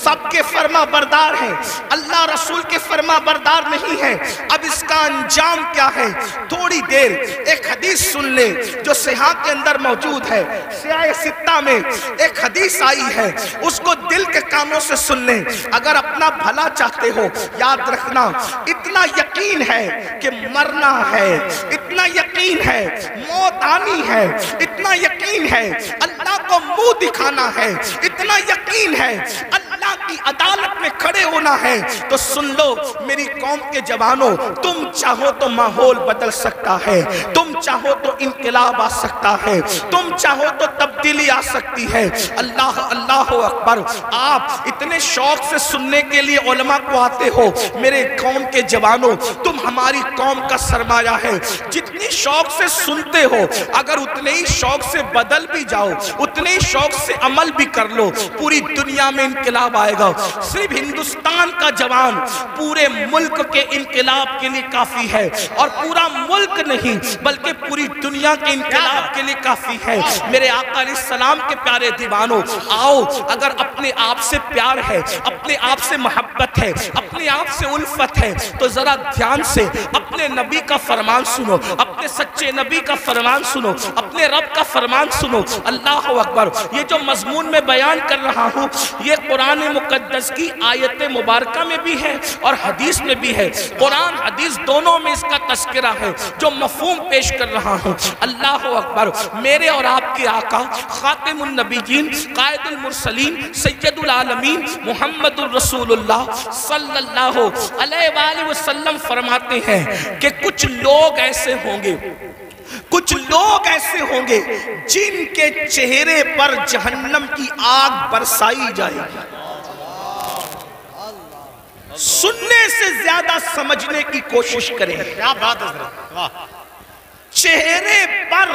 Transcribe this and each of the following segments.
سب کے فرما بردار ہیں، اللہ رسول کے فرما بردار نہیں ہیں، اب اس کا انجام کیا ہے؟ تھوڑی دیر ایک حدیث سن لے جو صحیح کے اندر موجود ہے، سیاہ ستہ میں ایک حدیث آئی ہے، اس کو دل کے کانوں سے سن لیں۔ اگر اپنا بھلا چاہتے ہو یاد رکھنا، اتنا یقین ہے کہ مرنا ہے، اتنا یقین ہے موت آنی ہے، اتنا یقین ہے اللہ کو منہ دکھانا ہے، اتنا یقین ہے اللہ کی عدالت میں کھڑے ہونا ہے، تو سن لو میری قوم کے جوانوں، تم چاہو تو ماحول بدل سکتا ہے، تم چاہو تو انقلاب آ سکتا ہے، تم چاہو تو تبدیلی آ سکتی ہے۔ اللہ اللہ اکبر۔ آپ اتنے شوق سے سننے کے لیے علماء کو آتے ہو، میرے قوم کے جوانوں تم ہماری قوم کا سرمایہ ہے، جتنی شوق سے سنتے ہو اگر اتنے ہی شوق سے بدل بھی جاؤ، اتنے ہی شوق سے عمل بھی کر لو، پوری دنیا میں انقلاب آئے گا۔ صرف ہندوستان کا جوان پورے ملک کے انقلاب کے لیے کافی ہے، اور پورا ملک نہیں بلکہ پوری دنیا کے انقلاب کے لیے کافی ہے۔ میرے آقا علیہ السلام کے پیارے دیوانوں، آؤ اگر اپنے آپ سے پیار ہے، اپنے آپ سے محبت ہے، اپنے آپ سے الفت ہے، تو ذرا دھیان سے اپنے نبی کا فرمان سنو، اپنے سچے نبی کا فرمان سنو، اپنے رب کا فرمان سنو۔ اللہ اکبر۔ یہ جو مضمون میں بیان کر رہا ہوں یہ قرآن مقدس کی آیت مبارکہ میں بھی ہے اور حدیث میں بھی ہے، قرآن حدیث دونوں میں اس کا تذکرہ ہے جو مفہوم پیش کر رہا ہوں۔ اللہ اکبر۔ میرے اور آپ کے آقا خاتم النبیین، قائد المرسلین، سید العالمین محمد الرسول اللہ صلی اللہ علیہ وآلہ وسلم فرماتے ہیں کہ کچھ لوگ ایسے ہوں گے، کچھ لوگ ایسے ہوں گے جن کے چہرے پر جہنم کی آگ برسائی جائے گی۔ سننے سے زیادہ سمجھنے کی کوشش کریں۔ کیا بات ہے حضرت، چہرے پر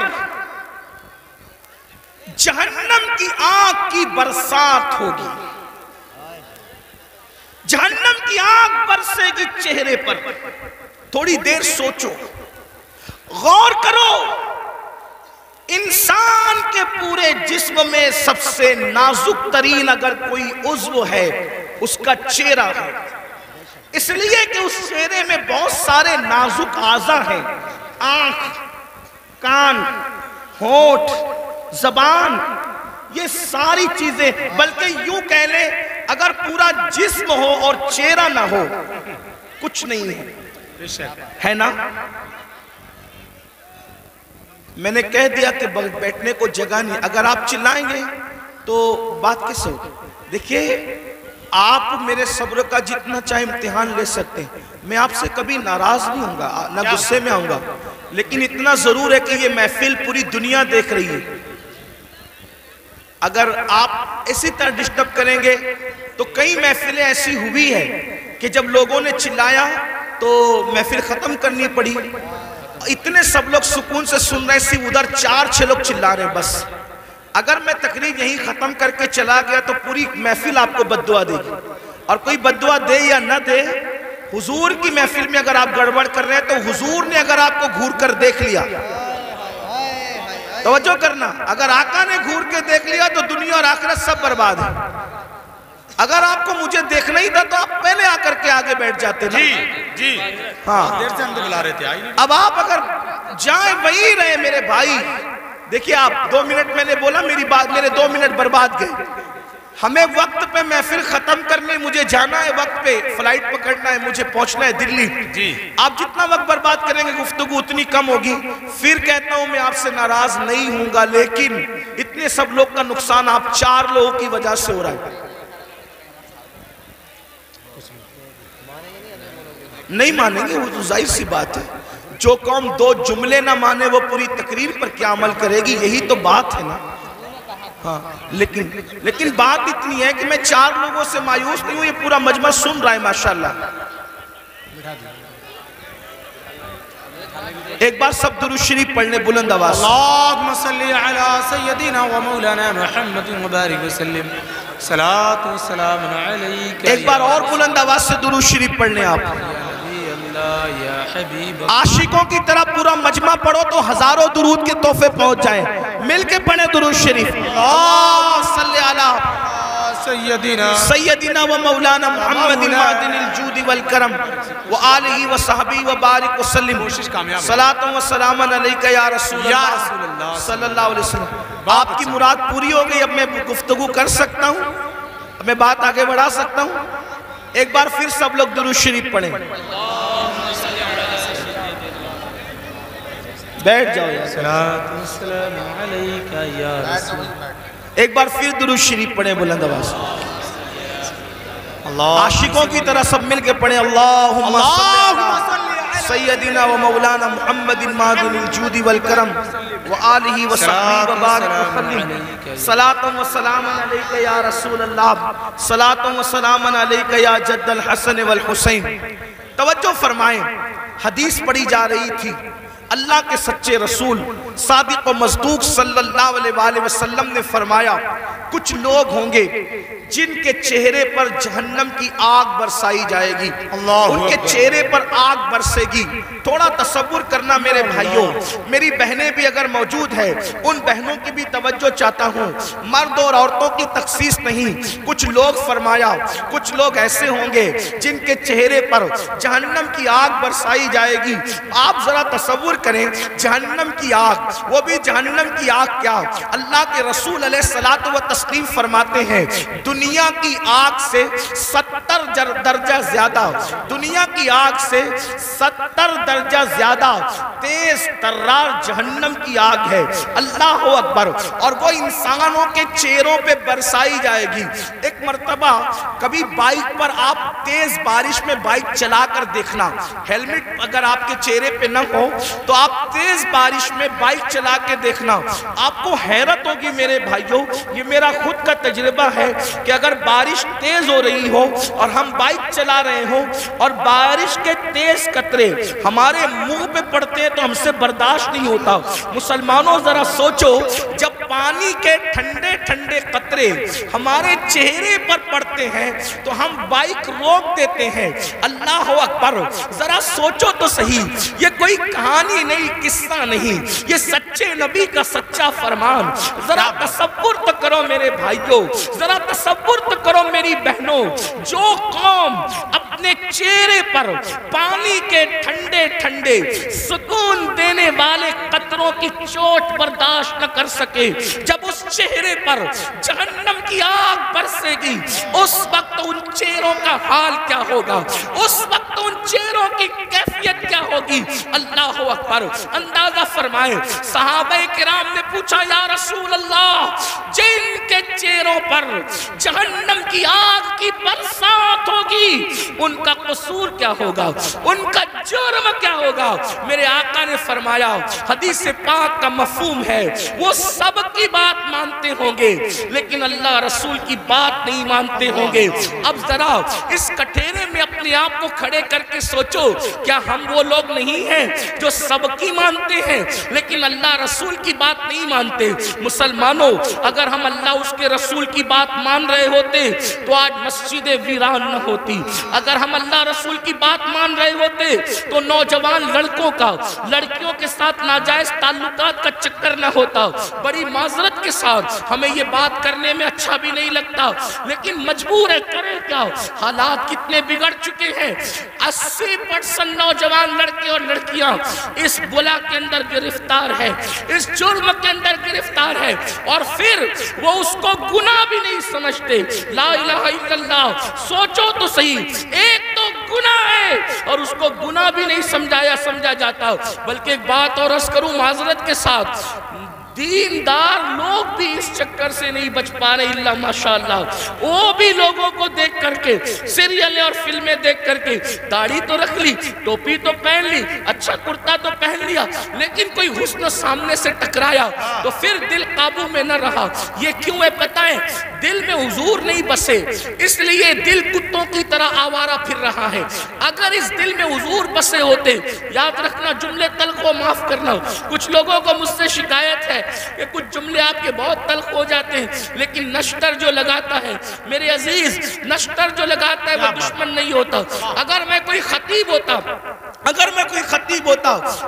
جہنم کی آگ کی برسات ہوگی، جہنم کی آگ برسے گی چہرے پر۔ تھوڑی دیر سوچو، غور کرو، انسان کے پورے جسم میں سب سے نازک ترین اگر کوئی عضو ہے اس کا چہرہ ہے، اس لیے کہ اس چہرے میں بہت سارے نازک اعضاء ہیں، آنکھ، کان، ہونٹ، زبان، یہ ساری چیزیں، بلکہ یوں کہہ لیں اگر پورا جسم ہو اور چہرہ نہ ہو کچھ نہیں ہے نا؟ میں نے کہہ دیا کہ بیٹھنے کو جگہ نہیں، اگر آپ چلائیں گے تو بات کیسے ہوگی؟ دیکھیے آپ میرے صبر کا جتنا چاہے امتحان لے سکتے ہیں، میں آپ سے کبھی ناراض نہیں ہوں گا، نہ غصے میں آؤں گا، لیکن اتنا ضرور ہے کہ یہ محفل پوری دنیا دیکھ رہی ہے۔ اگر آپ اسی طرح ڈسٹرب کریں گے تو کئی محفلیں ایسی ہوئی ہیں کہ جب لوگوں نے چلایا تو محفل ختم کرنی پڑی، اتنے سب لوگ سکون سے سن رہے ہیں، ادھر 4-6 لوگ چلا رہے ہیں بس۔ اگر میں تقریر یہیں ختم کر کے چلا گیا تو پوری محفل آپ کو بددعا دے گی، اور کوئی بددعا دے یا نہ دے، حضور کی محفل میں اگر آپ گڑبڑ کر رہے ہیں تو حضور نے اگر آپ کو گھور کر دیکھ لیا، توجہ کرنا، اگر آقا نے گھور کے دیکھ لیا تو دنیا اور آخرت سب برباد ہے۔ اگر آپ کو مجھے دیکھنا ہی تھا تو آپ پہلے آ کر کے آگے بیٹھ جاتے نا۔ جی ہاں، دیر سے ہم تو بلا رہے تھے، آئی نہیں۔ اب آپ اگر جائیں وہی رہے میرے بھائی، دیکھیں آپ 2 منٹ میں نے بولا، میری بات، میرے 2 منٹ برباد گئے۔ ہمیں وقت پہ محفل ختم کرنے، مجھے جانا ہے وقت پہ، فلائٹ پکڑنا ہے، مجھے پہنچنا ہے دلی۔ آپ جتنا وقت برباد کریں گے گفتگو اتنی کم ہوگی۔ پھر کہتا ہوں میں آپ سے ناراض نہیں ہوں گا، لیکن اتنے سب لوگ کا نقصان آپ 4 لوگوں کی وجہ سے ہو رہا ہے۔ نہیں مانیں گے، وہ تو ظاہر سی بات ہے، جو قوم 2 جملے نہ مانے وہ پوری تقریر پر کیا عمل کرے گی، یہی تو بات ہے نا۔ ہاں، لیکن بات اتنی ہے کہ میں 4 لوگوں سے مایوس نہیں ہوں، یہ پورا مجمع سن رہا ہے ماشاءاللہ۔ ایک بار سب درود شریف پڑھنے بلند آواز۔ اللہم صلی علی سیدنا و مولانا محمد مبارک وسلم، صلاۃ و سلام علیکہ۔ ایک بار اور بلند آواز سے درود شریف پڑھنے آپ۔ یا حبیب عاشقوں کی طرح پورا مجمع پڑھو تو ہزاروں درود کے تحفے پہنچ جائیں، مل کے پڑھیں درود شریف۔ اللہم صلی علی سیدنا و مولانا محمد معدن الجود والکرم و آلہ و صحبی و بارک وسلم صلاۃ و سلام علیکہ یا رسول اللہ صلی اللہ علیہ وسلم۔ آپ کی مراد پوری ہو گئی، اب میں گفتگو کر سکتا ہوں، اب میں بات آگے بڑھا سکتا ہوں۔ ایک بار پھر سب لوگ درود شریف پڑھیں، بیٹھ جاؤ یا ایک بار پھر درود شریف پڑھیں بلند آواز، عاشقوں کی طرح سب مل کے پڑھیں، اللہم صلی سیدنا و مولانا محمد معدن الجود والکرم و آلہ و صحبہ و بارک وسلم صلاۃ و سلام علیکہ یا رسول اللہ صلاۃ و سلام علیکہ یا جد الحسن والحسین۔ توجہ فرمائیں، حدیث پڑھی جا رہی تھی، اللہ کے سچے رسول صادق و مصدوق صلی اللہ علیہ وآلہ وسلم نے فرمایا کچھ لوگ ہوں گے جن کے چہرے پر جہنم کی آگ برسائی جائے گی، ان کے چہرے پر آگ برسے گی۔ تھوڑا تصور کرنا میرے بھائیوں، میری بہنیں بھی اگر موجود ہیں ان بہنوں کی بھی توجہ چاہتا ہوں، مرد اور عورتوں کی تخصیص نہیں۔ کچھ لوگ فرمایا کچھ لوگ ایسے ہوں گے جن کے چہرے پر جہنم کی آگ برسائی جائے گی۔ آپ ذرا تصور کریں، جہنم کی آگ، وہ بھی جہنم کی آگ کیا، اللہ کے رسول علیہ الصلوۃ والتسلیم فرماتے ہیں دنیا کی آگ سے 70 درجہ زیادہ، دنیا کی آگ سے 70 درجہ زیادہ تیز ترار جہنم کی آگ ہے، اللہ اکبر، اور وہ انسانوں کے چہروں پہ برسائی جائے گی۔ ایک مرتبہ کبھی بائک پر آپ تیز بارش میں بائک چلا کر دیکھنا، ہیلمٹ اگر آپ کے چہرے پہ نہ ہو تو آپ تیز بارش میں بائک چلا کے دیکھنا، آپ کو حیرت ہوگی میرے بھائیوں، یہ میرا خود کا تجربہ ہے کہ اگر بارش تیز ہو رہی ہو اور ہم بائک چلا رہے ہوں اور بارش کے تیز قطرے ہمارے منہ پہ پڑتے ہیں تو ہم سے برداشت نہیں ہوتا۔ مسلمانوں ذرا سوچو، جب پانی کے ٹھنڈے ٹھنڈے قطرے ہمارے چہرے پر پڑتے ہیں تو ہم بائک روک دیتے ہیں۔ اللہ اکبر، ذرا سوچو تو صحیح، یہ کوئی کہانی نہیں، قصہ نہیں، یہ سچے نبی کا سچا فرمان۔ ذرا تصور تو کرو میرے بھائیوں، ذرا تصور تو کرو میری بہنوں، جو قوم اپنے چہرے پر پانی کے ٹھنڈے ٹھنڈے سکون دینے والے قطروں کی چوٹ برداشت نہ کر سکے، جب اس چہرے پر جہنم کی آگ برسے گی، اس وقت ان چہروں کا حال کیا ہوگا، اس وقت ان چہروں کی کیفیت کیا ہوگی۔ اللہ اکبر، اندازہ فرمائے، صحابہ کرام نے پوچھا یا رسول اللہ، جن کے چہروں پر جہنم کی آگ کی برسات ہوگی ان کا قصور کیا ہوگا، ان کا جرم کیا ہوگا؟ میرے آقا نے فرمایا، حدیث پاک کا مفہوم ہے وہ سب کی بات مانتے ہوں گے لیکن اللہ رسول کی بات نہیں مانتے ہوں گے۔ اب ذرا اس کٹھیرے میں اپنے آپ کو کھڑے کر کے سوچو، کیا ہم وہ لوگ نہیں ہیں جو سب کی مانتے ہیں لیکن اللہ رسول کی بات نہیں مانتے؟ مسلمانوں، اگر ہم اللہ اس کے رسول کی بات مان رہے ہوتے تو آج مسجد ویران نہ ہوتی، اگر ہم اللہ رسول کی بات مان رہے ہوتے تو نوجوان لڑکوں کا لڑکیوں کے ساتھ ناجائز تعلقات کا چکر نہ ہوتا۔ بڑی معذرت کے ساتھ ہمیں یہ بات کرنے میں اچھا بھی نہیں لگتا لیکن مجبور ہے، کریں کیا، حالات کتنے بگڑ چکے ہیں۔ 80% نوجوان لڑکے اور لڑکیاں اس بلا کے اندر گرفتار ہے، اس جرم کے اندر گرفتار ہے، اور پھر وہ اس کو گناہ بھی نہیں سمجھتے۔ لا الہ الا اللہ، سوچو تو صحیح، ایک تو گناہ ہے اور اس کو گناہ بھی نہیں سمجھا جاتا، بلکہ ایک بات اور عرض کروں معذرت کے ساتھ، دیندار لوگ بھی اس چکر سے نہیں بچ پا رہے اللہ ماشاءاللہ۔ وہ بھی لوگوں کو دیکھ کر کے، سیریلیں اور فلمیں دیکھ کر کے، داڑھی تو رکھ لی، ٹوپی تو پہن لی، اچھا کرتا تو پہن لیا، لیکن کوئی حسن سامنے سے ٹکرایا تو پھر دل قابو میں نہ رہا۔ یہ کیوں ہے پتہ ہے؟ دل میں حضور نہیں بسے، اس لیے دل کتوں کی طرح آوارہ پھر رہا ہے۔ اگر اس دل میں حضور بسے ہوتے، یاد رکھنا جملے تلخ کو معاف کرنا، کچھ لوگوں کو مجھ سے شکایت ہے کہ کچھ جملے آپ کے بہت تلخ ہو جاتے ہیں، لیکن نشتر جو لگاتا ہے میرے عزیز، نشتر جو لگاتا ہے وہ دشمن نہیں ہوتا۔ اگر میں کوئی خطیب ہوتا،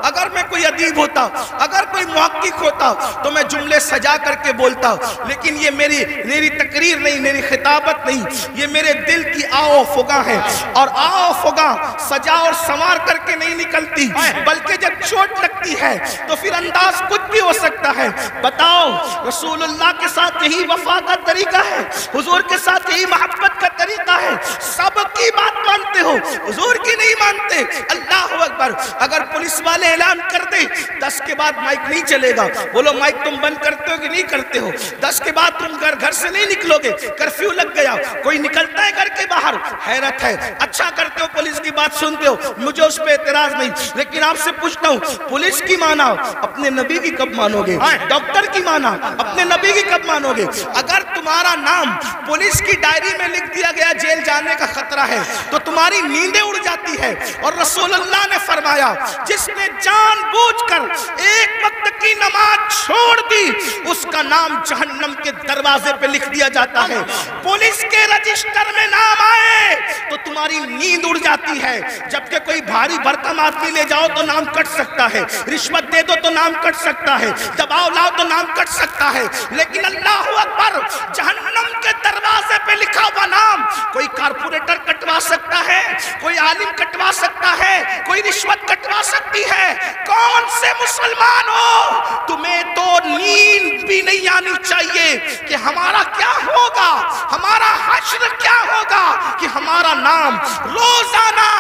اگر میں کوئی ادیب ہوتا, اگر کوئی محقق ہوتا تو میں جملے سجا کر کے بولتا, لیکن یہ میری تقریر نہیں, میری خطابت نہیں, یہ میرے دل کی آو فغاں ہے. اور آو فغاں سجا اور سنوار کر کے نہیں نکلتی, بلکہ جب چوٹ لگتی ہے تو پھر انداز کچھ بھی ہو سکتا ہے. بتاؤ, رسول اللہ کے ساتھ یہی وفا کا طریقہ ہے, حضور کے ساتھ یہی محبت کا طریقہ ہے. سب کی بات مانتے ہو, حضور کی نہیں مانتے. اللہ اکبر. اگر پولیس والے اعلان کر دیں 10 کے بعد مائک نہیں چلے گا, بولو مائک تم بند کرتے ہو کہ نہیں کرتے ہو؟ 10 کے بعد تم گھر سے نہیں نکلو گے, کرفیو لگ گیا, کوئی نکلتا ہے گھر کے باہر. حیرت ہے, اچھا کرتے ہو پولیس کی بات سنتے ہو, مجھے اس پہ اعتراض نہیں, لیکن آپ سے پوچھتا ہوں, پولیس کی مانا اپنے نبی کی کب مانو گے؟ ڈاکٹر کی مانا اپنے نبی کی کب مانو گے؟ اگر تمہارا نام پولیس کی ڈائری میں لکھ دیا گیا جیل جانے کا خطرہ ہے تو تمہاری نیندیں اڑ جاتی ہے. اور رسول اللہ نے فرمایا, جس نے جان بوجھ کر ایک وقت کی نماز چھوڑ دی اس کا نام جہنم کے دروازے پہ لکھ دیا جاتا ہے. پولیس کے رجسٹر میں نام آئے تو تمہاری نیند اڑ جاتی ہے, جبکہ کوئی بھاری بھرکم آدمی لے جاؤ تو نام کٹ سکتا ہے, رشوت دے دو تو نام کٹ سکتا ہے, دباؤ لاؤ تو نام کٹ سکتا ہے. لیکن اللہ اکبر, جہنم کے دروازے پہ لکھا ہوا نام کوئی کارپوریٹر کٹوا سکتا ہے, کوئی عالم کٹوا سکتا ہے, کوئی رشوت کٹوا سکتی ہے. کون سے مسلمان ہو, تمہیں تو نیند بھی نہیں آنی چاہیے کہ ہمارا کیا ہوگا, ہمارا حشر کیا ہوگا, کہ ہمارا نام روزانہ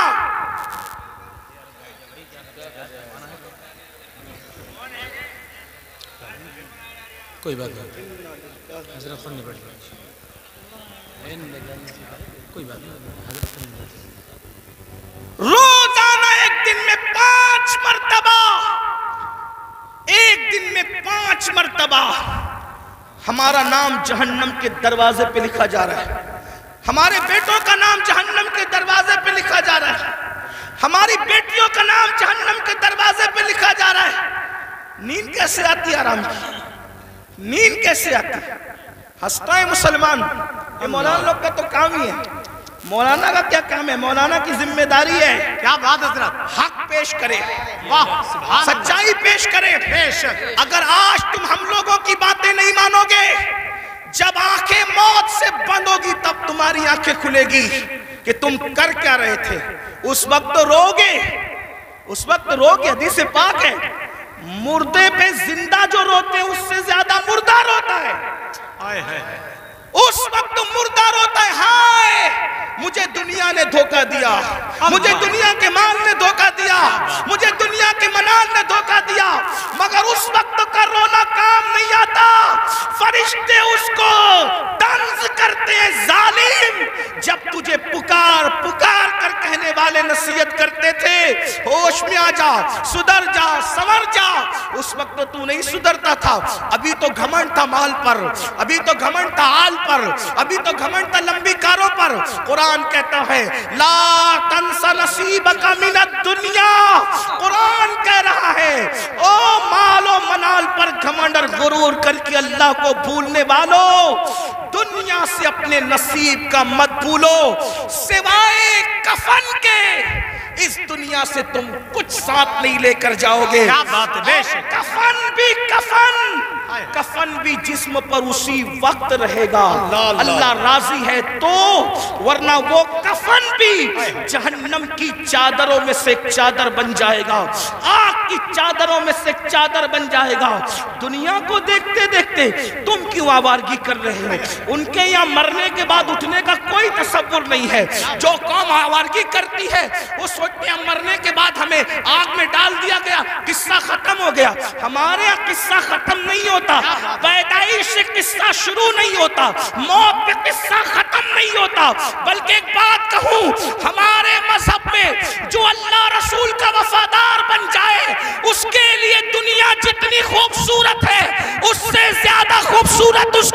کوئی بات نہیں, حضرت خود نہیں بیٹھ کوئی بات نہیں, روزانہ ایک دن میں 5 مرتبہ, ایک دن میں 5 مرتبہ ہمارا نام جہنم کے دروازے پہ لکھا جا رہا ہے. ہمارے بیٹوں کا نام جہنم کے دروازے پہ لکھا جا رہا ہے, ہماری بیٹیوں کا نام جہنم کے دروازے پہ لکھا جا رہا ہے. نیند کیسے آتی ہے آرام کی, نیند کیسے آتی ہے؟ ہنستا ہے مسلمان. یہ مولانا لوگ کا تو کام ہی ہے. مولانا کا کیا کام ہے؟ مولانا کی ذمہ داری ہے کیا بات حضرت, حق پیش کرے, سچائی پیش کرے. اگر آج تم ہم لوگوں کی باتیں نہیں مانو گے, جب آنکھیں موت سے بند ہوگی تب تمہاری آنکھیں کھلے گی کہ تم کر کیا رہے تھے. اس وقت رو گے, اس وقت رو گے. حدیث پاک ہے, مردے پہ زندہ جو روتے ہیں اس سے زیادہ مردہ روتا ہے. اس وقت مردہ روتا ہے, ہائے مجھے دنیا نے دھوکہ دیا, مجھے دنیا کے مال نے دھوکہ دیا, مجھے دنیا کے منال نے دھوکہ دیا. مگر اس وقت کا رونا کام نہیں آتا. فرشتے اس کو طنز کرتے ہیں, ظالم, جب تجھے پکار پکار کر کہنے والے نصیحت کرتے تھے ہوش میں آ جا, سدھر جا, سنور جا, اس وقت تو نہیں سدھرتا تھا. ابھی تو گھمنڈ تھا مال پر, ابھی تو گھمنڈ تھا آل پر, ابھی تو گھمنڈ تھا لمبی کاروں پر. قرآن کہتا ہے لا تنس نصیبک من الدنیا. قرآن کہہ رہا ہے او مال و منال پر گھمنڈ اور غرور کر کے اللہ کو بھولنے والو, دنیا سے اپنے نصیب کا مت بھولو. سوائے کفن کے اس دنیا سے تم کچھ ساتھ نہیں لے کر جاؤ گے. کیا بات ہے, بے شک. کفن بھی کفن, کفن بھی جسم پر اسی وقت رہے گا اللہ راضی ہے تو, ورنہ وہ کفن بھی جہنم کی چادروں میں سے ایک چادر بن جائے گا, آگ کی چادروں میں سے ایک چادر بن جائے گا. دنیا کو دیکھتے دیکھتے تم کیوں آوارگی کر رہے ہو؟ ان کے یہاں مرنے کے بعد اٹھنے کا کوئی تصور نہیں ہے. جو قوم آوارگی کرتی ہے وہ سوچتے ہیں مرنے کے بعد ہمیں آگ میں ڈال دیا گیا, قصہ ختم ہو گیا. ہمارے یہاں قصہ ختم نہیں ہوتا, پیدائش سے قصہ شروع نہیں ہوتا, موت پہ قصہ ختم نہیں ہوتا. بلکہ ایک بات کہوں, ہمارے مذہب میں جو اللہ رسول کا وفادار بن جائے اس کے لیے دنیا جتنی خوبصورت ہے اس سے زیادہ خوبصورت اس